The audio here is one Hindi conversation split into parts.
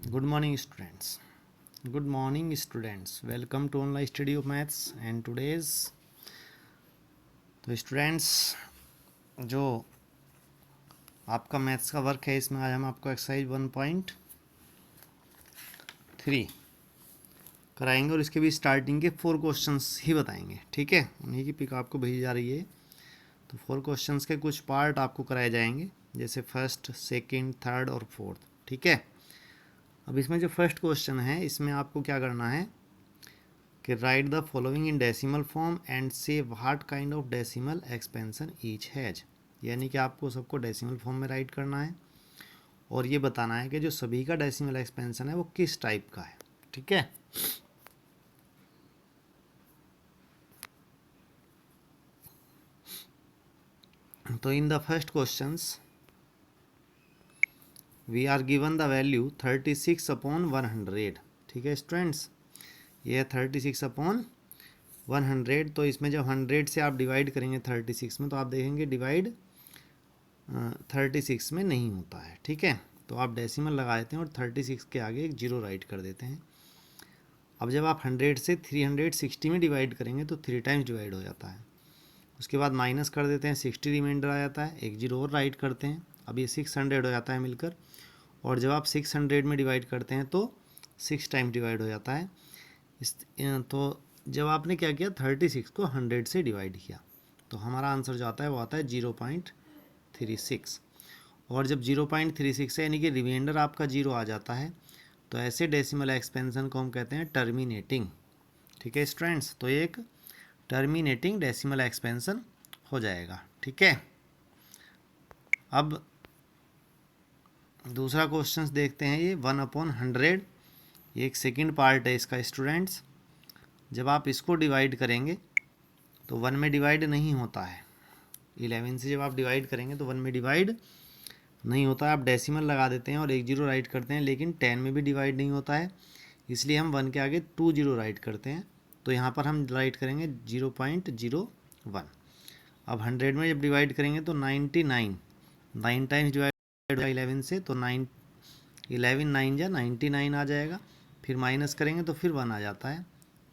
Good morning, students. Good morning, students. Welcome to online study of maths and today's तो स्टूडेंट्स जो आपका मैथ्स का वर्क है इसमें आज हम आपको एक्सरसाइज 1.3 कराएंगे और इसके भी स्टार्टिंग के 4 क्वेश्चंस ही बताएंगे। ठीक है, उन्हीं की पिक आपको भेजी जा रही है। तो 4 क्वेश्चंस के कुछ पार्ट आपको कराए जाएंगे, जैसे फर्स्ट, सेकंड, थर्ड और फोर्थ। ठीक है, अब इसमें जो फर्स्ट क्वेश्चन है इसमें आपको क्या करना है कि write the following in decimal form and say what kind of decimal expansion each has, यानी कि आपको सबको डेसिमल फॉर्म में राइट करना है और ये बताना है कि जो सभी का डेसिमल एक्सपेंशन है वो किस टाइप का है। ठीक है, तो in the first questions we are given the value 36 upon 100। ठीक है स्टूडेंट्स, ये है 36 अपॉन 100। तो इसमें जब 100 से आप डिवाइड करेंगे 36 में तो आप देखेंगे डिवाइड 36 में नहीं होता है। ठीक है, तो आप डेसिमल लगा देते हैं और 36 के आगे एक जीरो राइट कर देते हैं। अब जब आप 100 से 360 में डिवाइड करेंगे तो 3 टाइम्स डिवाइड हो जाता है। उसके बाद माइनस कर देते हैं, 60 रिमाइंडर आ जाता है, एक जीरो और राइट करते हैं। अब ये 600 हो जाता है मिलकर, और जब आप 600 में डिवाइड करते हैं तो 6 टाइम्स डिवाइड हो जाता है। तो जब आपने क्या किया 36 को 100 से डिवाइड किया तो हमारा आंसर जो आता है वो आता है 0.36। और जब 0.36 है यानी कि रिमाइंडर आपका जीरो आ जाता है तो ऐसे डेसिमल एक्सपेंशन को हम कहते हैं टर्मिनेटिंग। ठीक है स्टूडेंट्स, तो एक टर्मिनेटिंग डेसिमल एक्सपेंशन हो जाएगा। ठीक है, अब दूसरा क्वेश्चन देखते हैं, ये 1/100। ये एक सेकंड पार्ट है इसका स्टूडेंट्स। जब आप इसको डिवाइड करेंगे तो 1 में डिवाइड नहीं होता है। 11 से जब आप डिवाइड करेंगे तो 1 में डिवाइड नहीं होता है, आप डेसिमल लगा देते हैं और एक जीरो राइट करते हैं, लेकिन 10 में भी डिवाइड नहीं होता है, इसलिए हम 1 के आगे 2 जीरो राइट करते हैं। तो यहाँ पर हम राइट करेंगे 0.01। अब 100 में जब डिवाइड करेंगे तो 9 टाइम्स डिवाइड होगा 11 से, तो 11 9 जा 99 आ जाएगा। फिर माइनस करेंगे तो फिर 1 आ जाता है।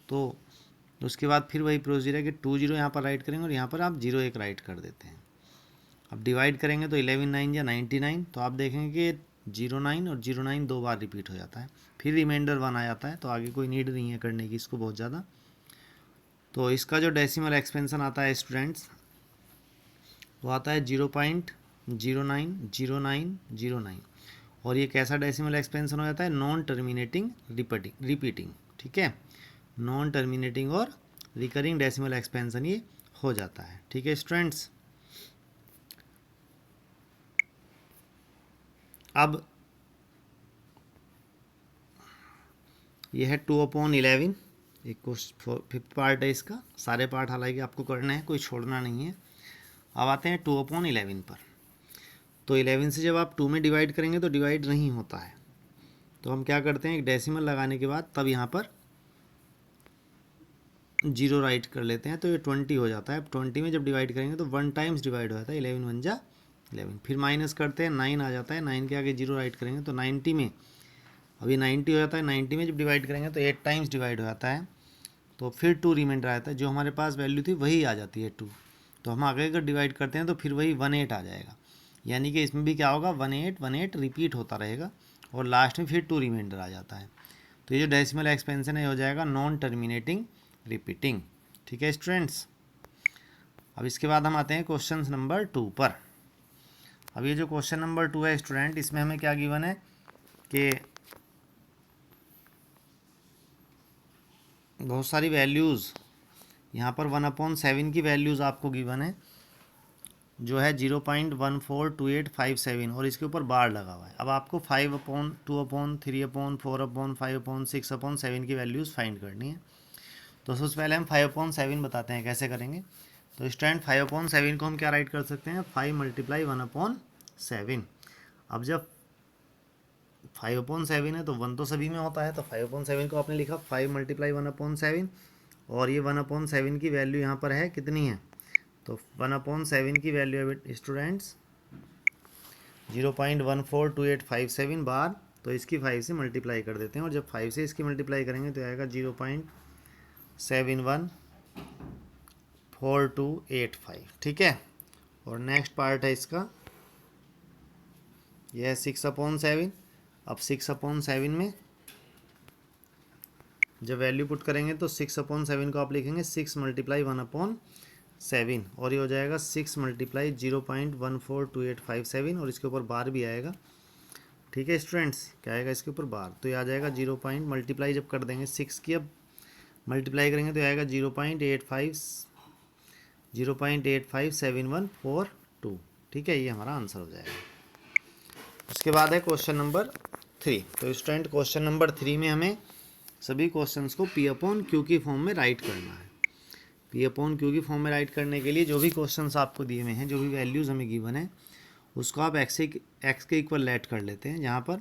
तो उसके बाद फिर वही प्रोसीजर है कि 2 जीरो यहाँ पर राइट करेंगे और यहाँ पर आप 0 1 राइट कर देते हैं। अब डिवाइड करेंगे तो 11 9 या 99, तो आप देखेंगे कि 09 और 09 दो बार रिपीट हो जाता है, फिर रिमाइंडर 1 आ जाता है। तो आगे कोई नीड नहीं है करने की इसको बहुत ज़्यादा। तो इसका जो डेसिमल एक्सपेंशन आता है स्टूडेंट्स वो आता है 0.090909। और ये कैसा डेसिमल एक्सपेंशन हो जाता है, नॉन टर्मिनेटिंग रिपीटिंग। ठीक है, नॉन टर्मिनेटिंग और रिकरिंग डेसिमल एक्सपेंशन ये हो जाता है। ठीक है स्टूडेंट्स, अब ये है 2/11। एक फिफ्थ पार्ट है इसका, सारे पार्ट हालांकि आपको करने हैं, कोई छोड़ना नहीं है। अब आते हैं 2/11 पर। तो 11 से जब आप 2 में डिवाइड करेंगे तो डिवाइड नहीं होता है, तो हम क्या करते हैं एक डेसिमल लगाने के बाद तब यहाँ पर जीरो राइट कर लेते हैं, तो ये 20 हो जाता है। अब 20 में जब डिवाइड करेंगे तो 1 टाइम्स डिवाइड हो जाता है, 11 1 जा 11। फिर माइनस करते हैं, 9 आ जाता है, 9 के आगे जीरो राइट करेंगे तो 90 में, अभी 90 हो जाता है, 90 में जब डिवाइड करेंगे तो 8 टाइम्स डिवाइड हो जाता है। तो फिर 2 रिमाइंडर आता है, जो हमारे पास वैल्यू थी वही आ जाती है 2। तो हम आगे अगर डिवाइड करते हैं तो फिर वही 18 आ जाएगा, यानी कि इसमें भी क्या होगा 18 18 रिपीट होता रहेगा और लास्ट में फिर 2 रिमाइंडर आ जाता है। तो ये जो डेसिमल एक्सपेंशन है हो जाएगा नॉन टर्मिनेटिंग रिपीटिंग। ठीक है स्टूडेंट्स, अब इसके बाद हम आते हैं क्वेश्चन नंबर 2 पर। अब ये जो क्वेश्चन नंबर 2 है स्टूडेंट, इसमें हमें क्या गिवन है कि बहुत सारी वैल्यूज़ यहाँ पर 1/7 की वैल्यूज़ आपको गिवन है, जो है 0.142857 और इसके ऊपर बार लगा हुआ है। अब आपको 5/2/3/4/5/6/7 की वैल्यूज़ फाइंड करनी है। तो सबसे पहले हम 5/7 बताते हैं कैसे करेंगे। तो स्टूडेंट 5/7 को हम क्या राइट कर सकते हैं, 5 × 1/7। अब जब 5/7 है तो 1 तो सभी में होता है, तो 5/7 को आपने लिखा 5 × 1/7, और ये 1/7 की वैल्यू यहाँ पर है कितनी है, तो 1/7 की वैल्यू है स्टूडेंट्स 0.142857 बार तो इसकी 5 से मल्टीप्लाई कर देते हैं, और जब 5 से इसकी मल्टीप्लाई करेंगे तो आएगा 0.714285, ठीक है। और नेक्स्ट पार्ट है इसका, यह है 6/7। अब 6/7 में जब वैल्यू पुट करेंगे तो 6/7 को आप लिखेंगे 6 × 1/7, और ये हो जाएगा 6 × 0.142857, और इसके ऊपर बार भी आएगा, ठीक है स्टूडेंट्स। क्या आएगा इसके ऊपर बार, तो ये आ जाएगा 0. मल्टीप्लाई जब कर देंगे 6 की, अब मल्टीप्लाई करेंगे तो आएगा 0.857142, ठीक है। ये हमारा आंसर हो जाएगा। उसके बाद है क्वेश्चन नंबर 3। तो स्टूडेंट क्वेश्चन नंबर 3 में हमें सभी क्वेश्चंस को P/Q की फॉर्म में राइट करना है। P/Q की फॉर्म में राइट करने के लिए जो भी क्वेश्चंस आपको दिए हुए हैं, जो भी वैल्यूज़ हमें गिवन है, उसको आप x के इक्वल लेट कर लेते हैं। जहाँ पर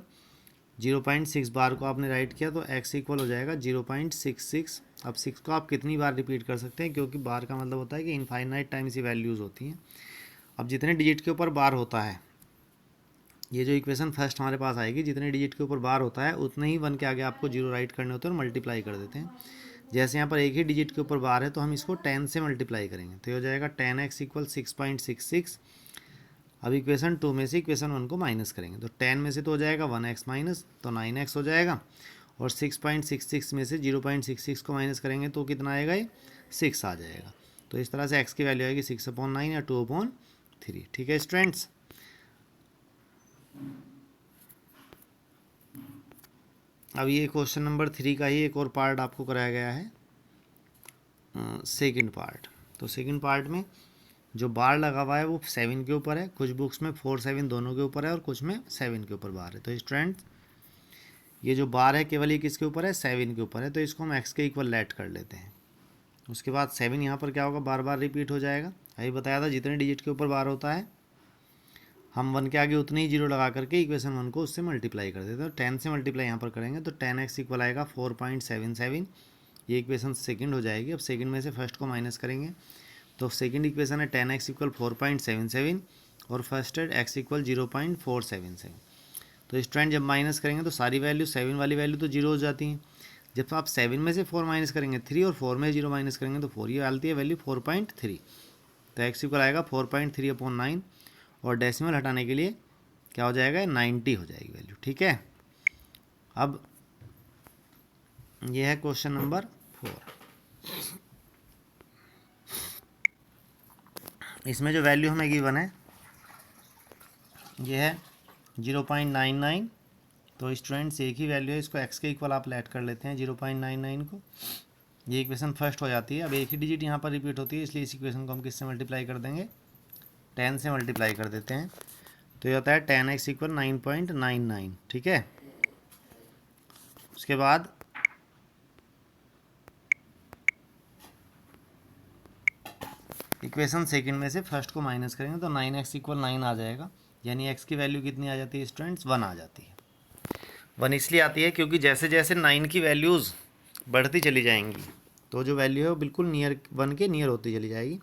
0.6 बार को आपने राइट किया तो x इक्वल हो जाएगा 0.66। अब 6 को आप कितनी बार रिपीट कर सकते हैं, क्योंकि बार का मतलब होता है कि इनफाइनाइट टाइम्स ये वैल्यूज़ होती हैं। अब जितने डिजिट के ऊपर बार होता है, ये जो इक्वेशन फर्स्ट हमारे पास आएगी, जितने डिजिट के ऊपर बार होता है उतने ही 1 के आगे आपको 0 राइट करने होते हैं और मल्टीप्लाई कर देते हैं। जैसे यहाँ पर एक ही डिजिट के ऊपर बार है तो हम इसको 10 से मल्टीप्लाई करेंगे, तो ये हो जाएगा 10x = 6.66। अब इक्वेशन 2 में से इक्वेशन 1 को माइनस करेंगे, तो 10 में से तो हो जाएगा 1x माइनस, तो 9x हो जाएगा, और 6.66 में से 0.66 को माइनस करेंगे तो कितना आएगा, ये 6 आ जाएगा। तो इस तरह से x की वैल्यू आएगी 6/9 या 2/3, ठीक है स्टूडेंट्स। अब ये क्वेश्चन नंबर 3 का ही एक और पार्ट आपको कराया गया है, सेकंड पार्ट। तो सेकंड पार्ट में जो बार लगा हुआ है वो 7 के ऊपर है, कुछ बुक्स में 4, 7 दोनों के ऊपर है, और कुछ में 7 के ऊपर बार है। तो स्टूडेंट्स ये जो बार है केवल ये किसके ऊपर है, 7 के ऊपर है, तो इसको हम x के इक्वल लेट कर लेते हैं। उसके बाद 7 यहाँ पर क्या होगा, बार बार रिपीट हो जाएगा। अभी बताया था जितने डिजिट के ऊपर बार होता है हम 1 के आगे उतने ही 0 लगा करके इक्वेशन 1 को उससे मल्टीप्लाई कर देते हैं। तो 10 से मल्टीप्लाई यहाँ पर करेंगे तो 10x इक्वल आएगा 4.77, ये इक्वेशन सेकंड हो जाएगी। अब सेकंड में से फर्स्ट को माइनस करेंगे, तो सेकंड इक्वेशन है 10x = 4.77, और फर्स्ट है x = 0.477। तो स्टूडेंट जब माइनस करेंगे तो सारी वैल्यू 7 वाली वैल्यू तो 0 हो जाती हैं। जब आप 7 में से 4 माइनस करेंगे 3, और 4 में 0 माइनस करेंगे तो 4, ये आती है वैल्यू 4.3। तो x इक्वल आएगा 4.3/9, और डेसिमल हटाने के लिए क्या हो जाएगा, 90 हो जाएगी वैल्यू, ठीक है। अब यह है क्वेश्चन नंबर 4। इसमें जो वैल्यू हमें गिवन है यह है 0.99। तो स्टूडेंट्स एक ही वैल्यू है, इसको x के इक्वल आप लेट कर लेते हैं 0.99 को, ये इक्वेशन फर्स्ट हो जाती है। अब एक ही डिजिट यहाँ पर रिपीट होती है, इसलिए इस इक्वेशन को हम किससे मल्टीप्लाई कर देंगे, 10 से मल्टीप्लाई कर देते हैं। तो ये होता है 10x = 9.99, ठीक है। उसके बाद इक्वेशन सेकंड में से फर्स्ट को माइनस करेंगे तो 9x = 9 आ जाएगा, यानी x की वैल्यू कितनी आ जाती है स्टूडेंट्स, 1 आ जाती है। 1 इसलिए आती है क्योंकि जैसे जैसे 9 की वैल्यूज़ बढ़ती चली जाएंगी तो जो वैल्यू है वो बिल्कुल नियर 1 के नियर होती चली जाएगी,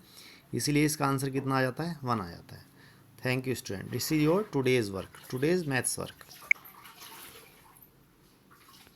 इसीलिए इसका आंसर कितना आ जाता है, 1 आ जाता है। Thank you student, this is your today's maths work.